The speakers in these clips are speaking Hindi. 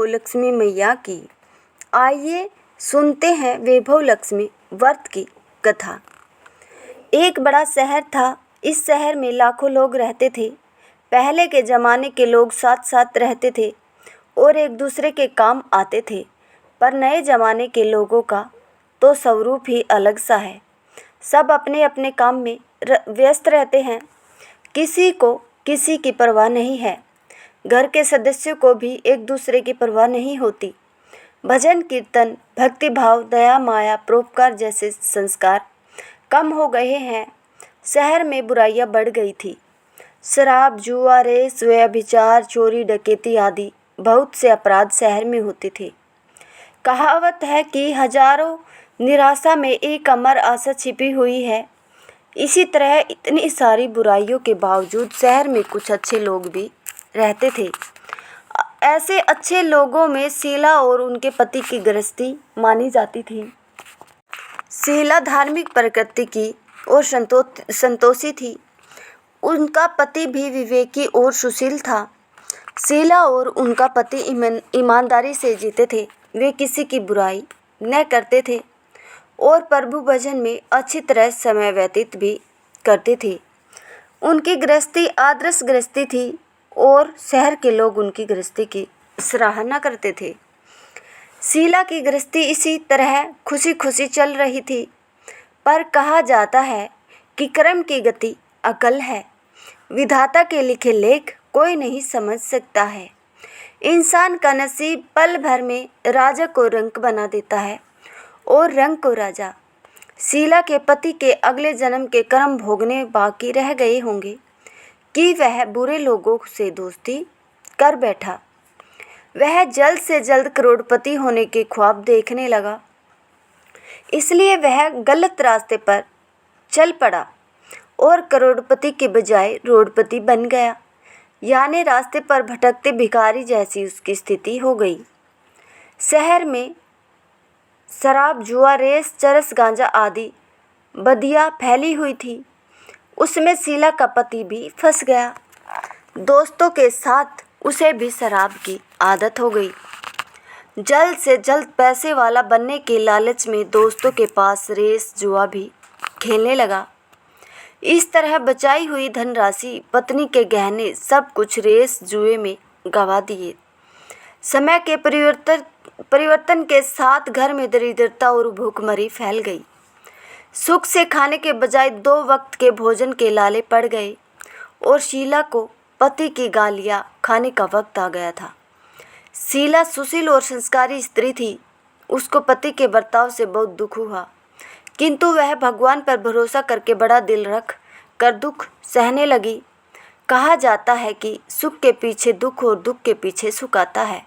हो लक्ष्मी मैया की। आइए सुनते हैं वैभव लक्ष्मी व्रत की कथा। एक बड़ा शहर था। इस शहर में लाखों लोग रहते थे। पहले के ज़माने के लोग साथ साथ रहते थे और एक दूसरे के काम आते थे, पर नए ज़माने के लोगों का तो स्वरूप ही अलग सा है। सब अपने अपने काम में व्यस्त रहते हैं। किसी को किसी की परवाह नहीं है। घर के सदस्यों को भी एक दूसरे की परवाह नहीं होती। भजन कीर्तन, भक्ति भाव, दया माया, परोपकार जैसे संस्कार कम हो गए हैं। शहर में बुराइयां बढ़ गई थी। शराब, जुआ, रेस, व्यभिचार, चोरी, डकैती आदि बहुत से अपराध शहर में होते थे। कहावत है कि हजारों निराशा में एक अमर आशा छिपी हुई है। इसी तरह इतनी सारी बुराइयों के बावजूद शहर में कुछ अच्छे लोग भी रहते थे। ऐसे अच्छे लोगों में शीला और उनके पति की गृहस्थी मानी जाती थी। शीला धार्मिक प्रकृति की और संतोषी थी। उनका पति भी विवेकी और सुशील था। शीला और उनका पति ईमानदारी से जीते थे। वे किसी की बुराई न करते थे और प्रभु भजन में अच्छी तरह समय व्यतीत भी करते थे। उनकी गृहस्थी आदर्श गृहस्थी थी और शहर के लोग उनकी गृहस्थी की सराहना करते थे। शीला की गृहस्थी इसी तरह खुशी खुशी चल रही थी, पर कहा जाता है कि कर्म की गति अकल है। विधाता के लिखे लेख कोई नहीं समझ सकता है। इंसान का नसीब पल भर में राजा को रंक बना देता है और रंक को राजा। शीला के पति के अगले जन्म के कर्म भोगने बाकी रह गए होंगे कि वह बुरे लोगों से दोस्ती कर बैठा। वह जल्द से जल्द करोड़पति होने के ख्वाब देखने लगा, इसलिए वह गलत रास्ते पर चल पड़ा और करोड़पति के बजाय रोडपति बन गया। यानी रास्ते पर भटकते भिखारी जैसी उसकी स्थिति हो गई। शहर में शराब, जुआ, रेस, चरस, गांजा आदि बदियाँ फैली हुई थी। उसमें शीला का पति भी फंस गया। दोस्तों के साथ उसे भी शराब की आदत हो गई। जल्द से जल्द पैसे वाला बनने के लालच में दोस्तों के पास रेस, जुआ भी खेलने लगा। इस तरह बचाई हुई धनराशि, पत्नी के गहने, सब कुछ रेस जुए में गंवा दिए। समय के परिवर्तन के साथ घर में दरिद्रता और भूखमरी फैल गई। सुख से खाने के बजाय 2 वक्त के भोजन के लाले पड़ गए और शीला को पति की गालियां खाने का वक्त आ गया था। शीला सुशील और संस्कारी स्त्री थी। उसको पति के बर्ताव से बहुत दुख हुआ, किंतु वह भगवान पर भरोसा करके बड़ा दिल रख कर दुख सहने लगी। कहा जाता है कि सुख के पीछे दुख और दुख के पीछे सुख आता है,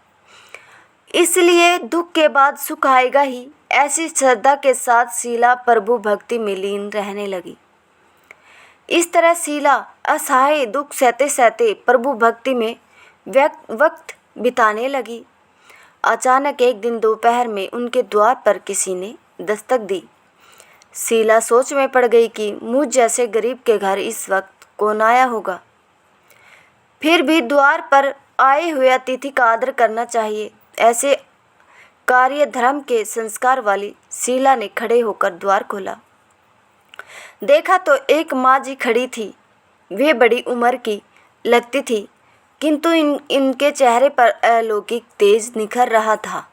इसलिए दुख के बाद सुख आएगा ही। ऐसी श्रद्धा के साथ शीला प्रभु भक्ति में लीन रहने लगी। इस तरह शीला असहाय दुख सहते सहते प्रभु भक्ति में वक्त बिताने लगी। अचानक एक दिन दोपहर में उनके द्वार पर किसी ने दस्तक दी। शीला सोच में पड़ गई कि मुझ जैसे गरीब के घर इस वक्त कौन आया होगा। फिर भी द्वार पर आए हुए अतिथि का आदर करना चाहिए। ऐसे कार्य धर्म के संस्कार वाली शीला ने खड़े होकर द्वार खोला। देखा तो एक माँ जी खड़ी थी। वे बड़ी उम्र की लगती थी, किंतु इनके चेहरे पर अलौकिक तेज निखर रहा था।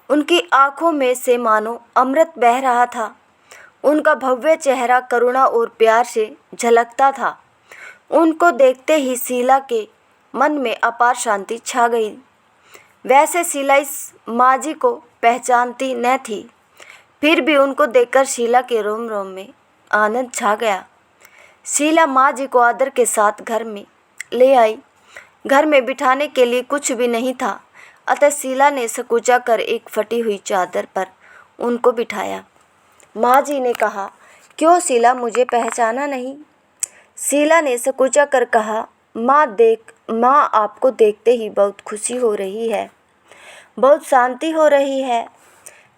उनकी आंखों में से मानो अमृत बह रहा था। उनका भव्य चेहरा करुणा और प्यार से झलकता था। उनको देखते ही शीला के मन में अपार शांति छा गई। वैसे शीला इस माँ जी को पहचानती न थी, फिर भी उनको देखकर शीला के रोम रोम में आनंद छा गया। शीला माँ जी को आदर के साथ घर में ले आई। घर में बिठाने के लिए कुछ भी नहीं था, अतः शीला ने सकुचा कर एक फटी हुई चादर पर उनको बिठाया। माँ जी ने कहा, क्यों शीला, मुझे पहचाना नहीं? शीला ने सकुचा कर कहा, माँ आपको देखते ही बहुत खुशी हो रही है, बहुत शांति हो रही है।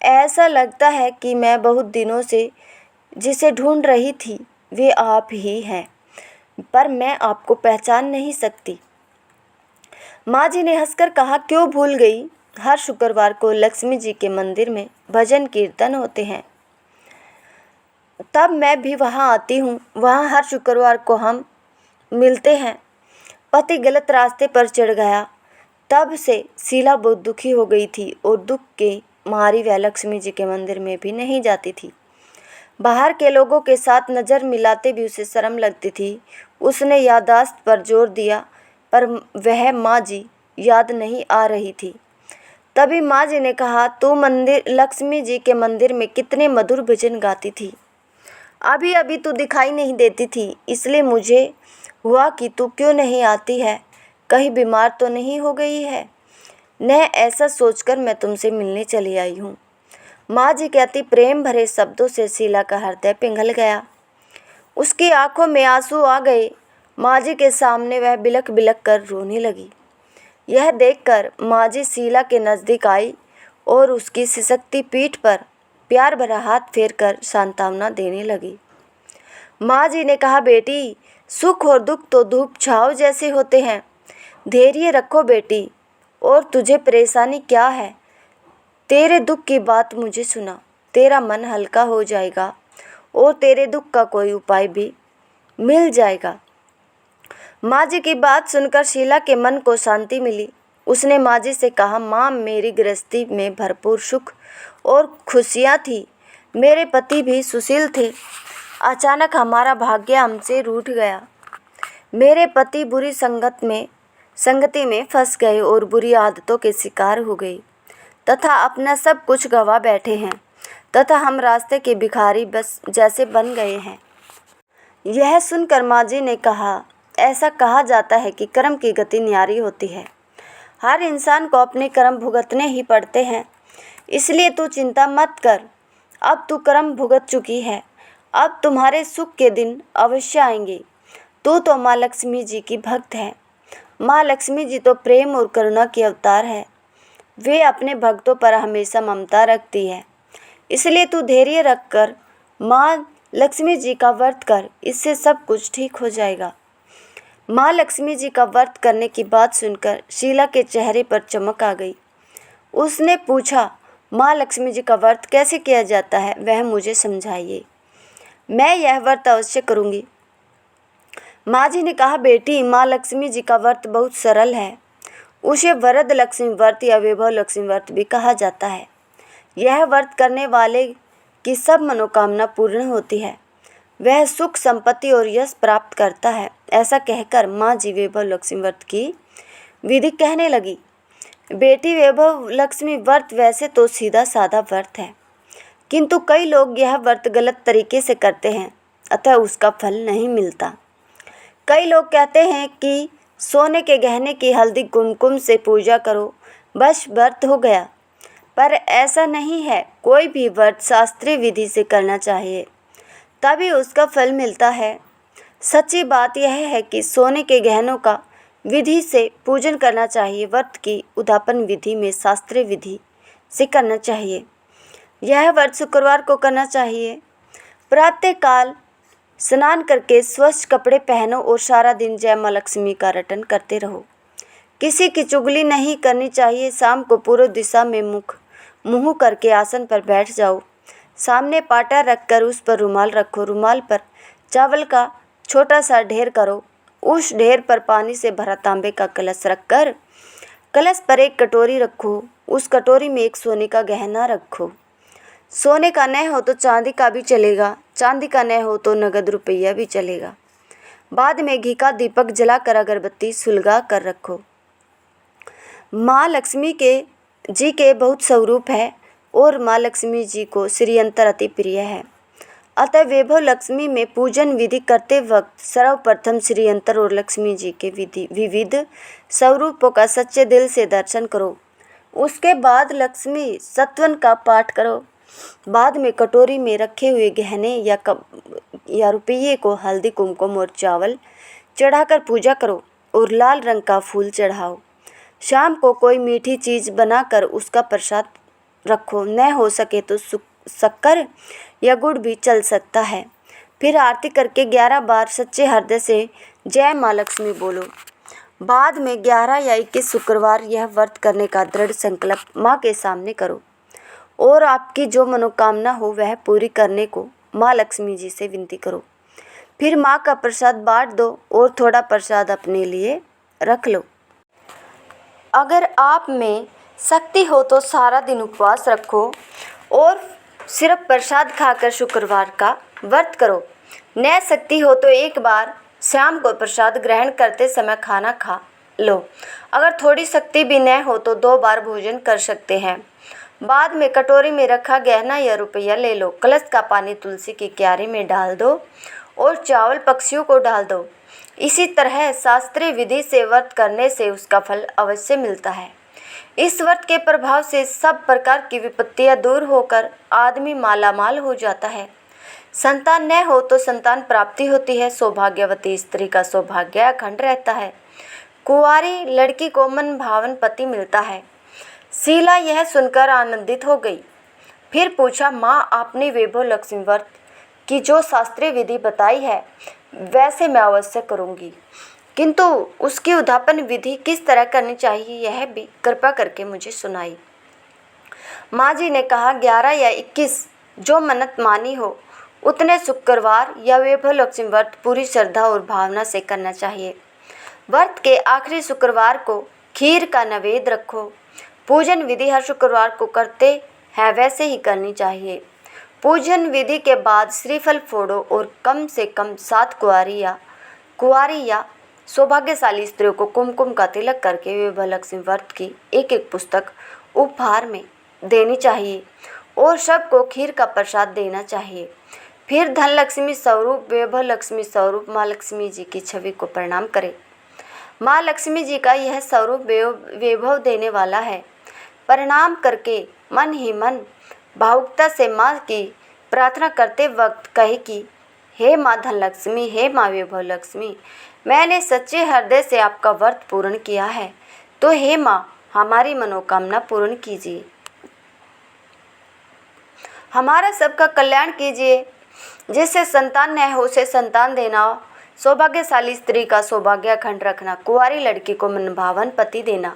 ऐसा लगता है कि मैं बहुत दिनों से जिसे ढूंढ रही थी वे आप ही हैं, पर मैं आपको पहचान नहीं सकती। माँ जी ने हंसकर कहा, क्यों भूल गई? हर शुक्रवार को लक्ष्मी जी के मंदिर में भजन कीर्तन होते हैं, तब मैं भी वहाँ आती हूँ। वहाँ हर शुक्रवार को हम मिलते हैं। पति गलत रास्ते पर चढ़ गया, तब से शीला बहुत दुखी हो गई थी और दुख के मारी वह लक्ष्मी जी के मंदिर में भी नहीं जाती थी। बाहर के लोगों के साथ नज़र मिलाते भी उसे शर्म लगती थी। उसने याददाश्त पर जोर दिया, पर वह माँ जी याद नहीं आ रही थी। तभी माँ जी ने कहा, तू मंदिर लक्ष्मी जी के मंदिर में कितने मधुर भजन गाती थी, अभी अभी तू दिखाई नहीं देती थी, इसलिए मुझे हुआ कि तू क्यों नहीं आती है, कहीं बीमार तो नहीं हो गई है न, ऐसा सोचकर मैं तुमसे मिलने चली आई हूँ। माँ जी के अति प्रेम भरे शब्दों से शीला का हृदय पिघल गया। उसकी आंखों में आंसू आ गए। माँ जी के सामने वह बिलख बिलख कर रोने लगी। यह देखकर माँ जी शीला के नज़दीक आई और उसकी सिसकती पीठ पर प्यार भरा हाथ फेरकर सांत्वना देने लगी। माँ जी ने कहा, बेटी, सुख और दुख तो धूप छाँव जैसे होते हैं, धैर्य रखो बेटी। और तुझे परेशानी क्या है? तेरे दुख की बात मुझे सुना, तेरा मन हल्का हो जाएगा और तेरे दुख का कोई उपाय भी मिल जाएगा। माँ जी की बात सुनकर शीला के मन को शांति मिली। उसने माँ जी से कहा, माँ, मेरी गृहस्थी में भरपूर सुख और खुशियाँ थी, मेरे पति भी सुशील थे। अचानक हमारा भाग्य हमसे रूठ गया। मेरे पति बुरी संगति में फंस गए और बुरी आदतों के शिकार हो गए तथा अपना सब कुछ गंवा बैठे हैं तथा हम रास्ते के भिखारी बस जैसे बन गए हैं। यह सुनकर माँ जी ने कहा, ऐसा कहा जाता है कि कर्म की गति न्यारी होती है। हर इंसान को अपने कर्म भुगतने ही पड़ते हैं, इसलिए तू चिंता मत कर। अब तू कर्म भुगत चुकी है, अब तुम्हारे सुख के दिन अवश्य आएंगे। तू तो माँ लक्ष्मी जी की भक्त है। माँ लक्ष्मी जी तो प्रेम और करुणा की अवतार है। वे अपने भक्तों पर हमेशा ममता रखती है, इसलिए तू धैर्य रखकर माँ लक्ष्मी जी का व्रत कर, इससे सब कुछ ठीक हो जाएगा। माँ लक्ष्मी जी का व्रत करने की बात सुनकर शीला के चेहरे पर चमक आ गई। उसने पूछा, माँ लक्ष्मी जी का व्रत कैसे किया जाता है, वह मुझे समझाइए, मैं यह व्रत अवश्य करूँगी। माँ जी ने कहा, बेटी, माँ लक्ष्मी जी का व्रत बहुत सरल है। उसे वरद लक्ष्मी व्रत या वैभव लक्ष्मी व्रत भी कहा जाता है। यह व्रत करने वाले की सब मनोकामना पूर्ण होती है, वह सुख, संपत्ति और यश प्राप्त करता है। ऐसा कहकर माँ जी वैभव लक्ष्मी व्रत की विधि कहने लगी। बेटी, वैभव लक्ष्मी व्रत वैसे तो सीधा साधा व्रत है, किंतु कई लोग यह व्रत गलत तरीके से करते हैं, अतः उसका फल नहीं मिलता। कई लोग कहते हैं कि सोने के गहने की हल्दी कुमकुम से पूजा करो, बस व्रत हो गया, पर ऐसा नहीं है। कोई भी व्रत शास्त्रीय विधि से करना चाहिए, तभी उसका फल मिलता है। सच्ची बात यह है कि सोने के गहनों का विधि से पूजन करना चाहिए। व्रत की उद्यापन विधि में शास्त्रीय विधि से करना चाहिए। यह व्रत शुक्रवार को करना चाहिए। प्रातःकाल स्नान करके स्वच्छ कपड़े पहनो और सारा दिन जय माँ लक्ष्मी का रटन करते रहो। किसी की चुगली नहीं करनी चाहिए। शाम को पूर्व दिशा में मुँह करके आसन पर बैठ जाओ। सामने पाटा रखकर उस पर रुमाल रखो। रुमाल पर चावल का छोटा सा ढेर करो। उस ढेर पर पानी से भरा तांबे का कलश रखकर कलश पर एक कटोरी रखो। उस कटोरी में एक सोने का गहना रखो। सोने का न हो तो चांदी का भी चलेगा, चांदी का न हो तो नगद रुपया भी चलेगा। बाद में घी का दीपक जलाकर अगरबत्ती सुलगा कर रखो। माँ लक्ष्मी जी के बहुत स्वरूप है और माँ लक्ष्मी जी को श्रीयंत्र अति प्रिय है, अतः वैभव लक्ष्मी में पूजन विधि करते वक्त सर्वप्रथम श्रीयंत्र और लक्ष्मी जी के विविध स्वरूपों का सच्चे दिल से दर्शन करो। उसके बाद लक्ष्मी सत्वन का पाठ करो। बाद में कटोरी में रखे हुए गहने या रुपये को हल्दी, कुमकुम और चावल चढ़ाकर पूजा करो और लाल रंग का फूल चढ़ाओ। शाम को कोई मीठी चीज़ बनाकर उसका प्रसाद रखो। न हो सके तो शक्कर या गुड़ भी चल सकता है। फिर आरती करके 11 बार सच्चे हृदय से जय माँ लक्ष्मी बोलो। बाद में 11 या 21 शुक्रवार यह व्रत करने का दृढ़ संकल्प माँ के सामने करो और आपकी जो मनोकामना हो वह पूरी करने को माँ लक्ष्मी जी से विनती करो। फिर माँ का प्रसाद बांट दो और थोड़ा प्रसाद अपने लिए रख लो। अगर आप में शक्ति हो तो सारा दिन उपवास रखो और सिर्फ प्रसाद खाकर शुक्रवार का व्रत करो। न शक्ति हो तो एक बार शाम को प्रसाद ग्रहण करते समय खाना खा लो। अगर थोड़ी शक्ति भी न हो तो 2 बार भोजन कर सकते हैं। बाद में कटोरी में रखा गहना या रुपया ले लो। कलश का पानी तुलसी की क्यारी में डाल दो और चावल पक्षियों को डाल दो। इसी तरह शास्त्रीय विधि से व्रत करने से उसका फल अवश्य मिलता है। इस व्रत के प्रभाव से सब प्रकार की विपत्तियां दूर होकर आदमी मालामाल हो जाता है। संतान न हो तो संतान प्राप्ति होती है। सौभाग्यवती स्त्री का सौभाग्य अखंड रहता है। कुंवारी लड़की को मन भावन पति मिलता है। शीला यह सुनकर आनंदित हो गई। फिर पूछा, माँ आपने वैभव लक्ष्मी व्रत की जो शास्त्रीय विधि बताई है वैसे मैं अवश्य करूँगी, किंतु उसकी उद्यापन विधि किस तरह करनी चाहिए यह भी कृपा करके मुझे सुनाई। माँ जी ने कहा, 11 या 21 जो मन्नत मानी हो उतने शुक्रवार या वैभव लक्ष्मी व्रत पूरी श्रद्धा और भावना से करना चाहिए। व्रत के आखिरी शुक्रवार को खीर का नैवेद्य रखो। पूजन विधि हर शुक्रवार को करते हैं वैसे ही करनी चाहिए। पूजन विधि के बाद श्रीफल फोड़ो और कम से कम 7 कुंवारी या सौभाग्यशाली स्त्रियों को कुमकुम का तिलक करके वैभव लक्ष्मी व्रत की एक पुस्तक उपहार में देनी चाहिए और सबको खीर का प्रसाद देना चाहिए। फिर धन लक्ष्मी स्वरूप वैभव लक्ष्मी स्वरूप माँ लक्ष्मी जी की छवि को प्रणाम करें। माँ लक्ष्मी जी का यह स्वरूप वैभव देने वाला है। प्रणाम करके मन ही मन भावुकता से माँ की प्रार्थना करते वक्त कहे कि हे माँ धन लक्ष्मी, हे माँ वैभव लक्ष्मी, मैंने सच्चे हृदय से आपका व्रत पूर्ण किया है, तो हे माँ हमारी मनोकामना पूर्ण कीजिए, हमारा सबका कल्याण कीजिए। जिससे संतान न हो उसे संतान देना, सौभाग्यशाली स्त्री का सौभाग्य अखंड रखना, कुंवारी लड़की को मनभावन पति देना।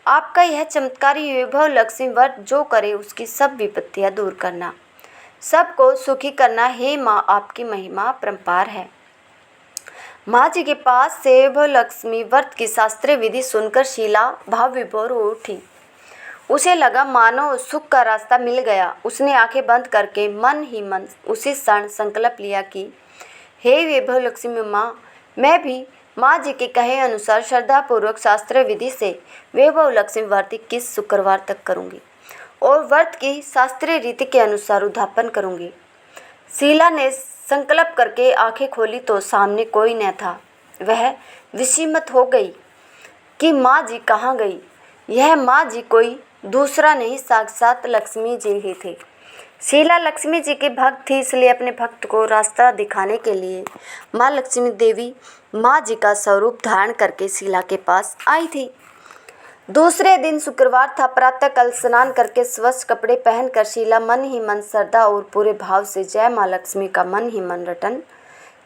आपका यह चमत्कारी वैभव लक्ष्मी व्रत जो करे उसकी सब विपत्तियां दूर करना, सबको सुखी करना। हे माँ आपकी महिमा अपरंपार है। माँ जी के पास से वैभव लक्ष्मी व्रत की शास्त्रीय विधि सुनकर शीला भाव विभोर हो उठी। उसे लगा मानो सुख का रास्ता मिल गया। उसने आंखें बंद करके मन ही मन उसी क्षण संकल्प लिया कि हे वैभव लक्ष्मी माँ, मैं भी माँ जी के कहे अनुसार श्रद्धापूर्वक शास्त्रीय विधि से वैभव लक्ष्मी व्रत 21 शुक्रवार तक करूँगी और व्रत की शास्त्रीय रीति के अनुसार उद्यापन करूँगी। शीला ने संकल्प करके आंखें खोली तो सामने कोई न था। वह विस्मित हो गई कि माँ जी कहाँ गई। यह माँ जी कोई दूसरा नहीं, साक्षात लक्ष्मी जी ही थे। शीला लक्ष्मी जी की भक्त थी, इसलिए अपने भक्त को रास्ता दिखाने के लिए माँ लक्ष्मी देवी माँ जी का स्वरूप धारण करके शीला के पास आई थी। दूसरे दिन शुक्रवार था। प्रातःकाल स्नान करके स्वच्छ कपड़े पहनकर शीला मन ही मन श्रद्धा और पूरे भाव से जय माँ लक्ष्मी का मन ही मन रटन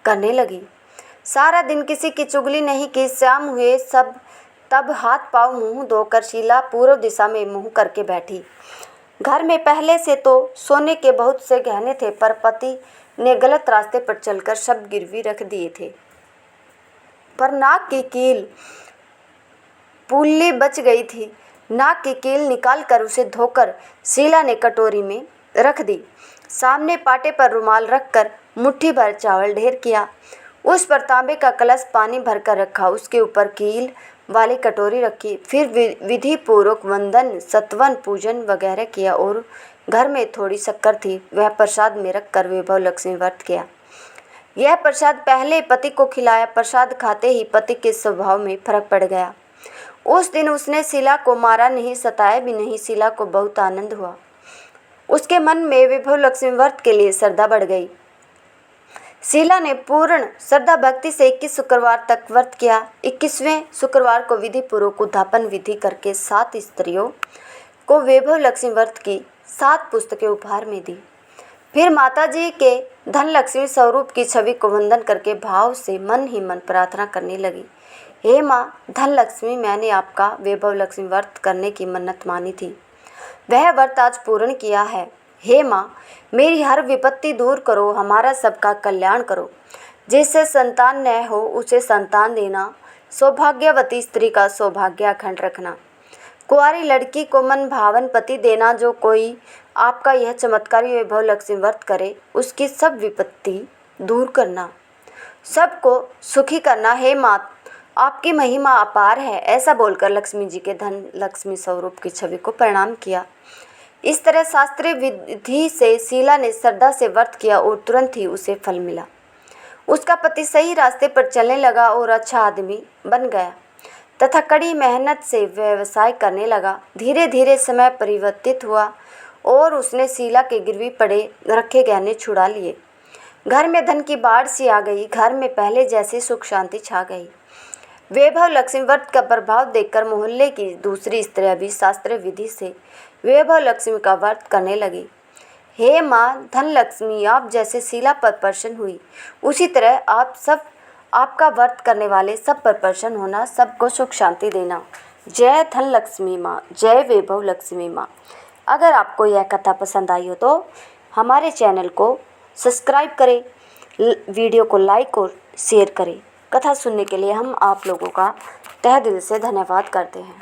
करने लगी। सारा दिन किसी की चुगली नहीं की। शाम हुए सब तब हाथ पाँव मुंह धोकर शीला पूर्व दिशा में मुंह करके बैठी। घर में पहले से तो सोने के बहुत से गहने थे, पर पति ने गलत रास्ते पर चलकर सब गिरवी रख दिए थे। पर नाक की कील पुल्ली बच गई थी। नाक की कील निकालकर उसे धोकर शीला ने कटोरी में रख दी। सामने पाटे पर रुमाल रखकर मुट्ठी भर चावल ढेर किया। उस पर तांबे का कलश पानी भरकर रखा। उसके ऊपर कील वाली कटोरी रखी। फिर विधि पूर्वक वंदन, सत्वन, पूजन वगैरह किया और घर में थोड़ी शक्कर थी, वह प्रसाद में रखकर वैभव लक्ष्मी व्रत किया। यह प्रसाद पहले पति को खिलाया। प्रसाद खाते ही पति के स्वभाव में फर्क पड़ गया। उस दिन उसने शीला को मारा नहीं, सताया भी नहीं। शीला को बहुत आनंद हुआ। उसके मन में वैभव लक्ष्मी व्रत के लिए श्रद्धा बढ़ गई। शीला ने पूर्ण श्रद्धा भक्ति से 21 शुक्रवार तक व्रत किया। 21वें शुक्रवार को विधि पूर्वक उद्यापन विधि करके 7 स्त्रियों को वैभव लक्ष्मी व्रत की 7 पुस्तकें उपहार में दी। फिर माता जी के धन लक्ष्मी स्वरूप की छवि को वंदन करके भाव से मन ही मन प्रार्थना करने लगी, हे माँ धन लक्ष्मी, मैंने आपका वैभव लक्ष्मी व्रत करने की मन्नत मानी थी, वह व्रत आज पूर्ण किया है। हे माँ, मेरी हर विपत्ति दूर करो, हमारा सबका कल्याण करो। जिससे संतान न हो उसे संतान देना, सौभाग्यवती स्त्री का सौभाग्य अखंड रखना, कुंवारी लड़की को मन भावन पति देना। जो कोई आपका यह चमत्कारी वैभव लक्ष्मी व्रत करे उसकी सब विपत्ति दूर करना, सबको सुखी करना। हे माँ, आपकी महिमा अपार है। ऐसा बोलकर लक्ष्मी जी के धन लक्ष्मी स्वरूप की छवि को प्रणाम किया। इस तरह शास्त्रीय विधि से शीला ने श्रद्धा से व्रत किया और तुरंत ही उसे फल मिला। उसका पति सही रास्ते पर चलने लगा और अच्छा आदमी बन गया तथा कड़ी मेहनत से व्यवसाय करने लगा। धीरे धीरे समय परिवर्तित हुआ और उसने शीला के गिरवी पड़े रखे गहने छुड़ा लिए। घर में धन की बाढ़ सी आ गई। घर में पहले जैसी सुख शांति छा गई। वैभव लक्ष्मी व्रत का प्रभाव देखकर मोहल्ले की दूसरी स्त्रियां भी शास्त्रीय विधि से वैभव लक्ष्मी का व्रत करने लगी। हे माँ धन लक्ष्मी, आप जैसे शीला पर प्रसन्न हुई उसी तरह आपका व्रत करने वाले सब पर प्रसन्न होना, सबको सुख शांति देना। जय धन लक्ष्मी माँ, जय वैभव लक्ष्मी माँ। अगर आपको यह कथा पसंद आई हो तो हमारे चैनल को सब्सक्राइब करें, वीडियो को लाइक और शेयर करें। कथा सुनने के लिए हम आप लोगों का तहे दिल से धन्यवाद करते हैं।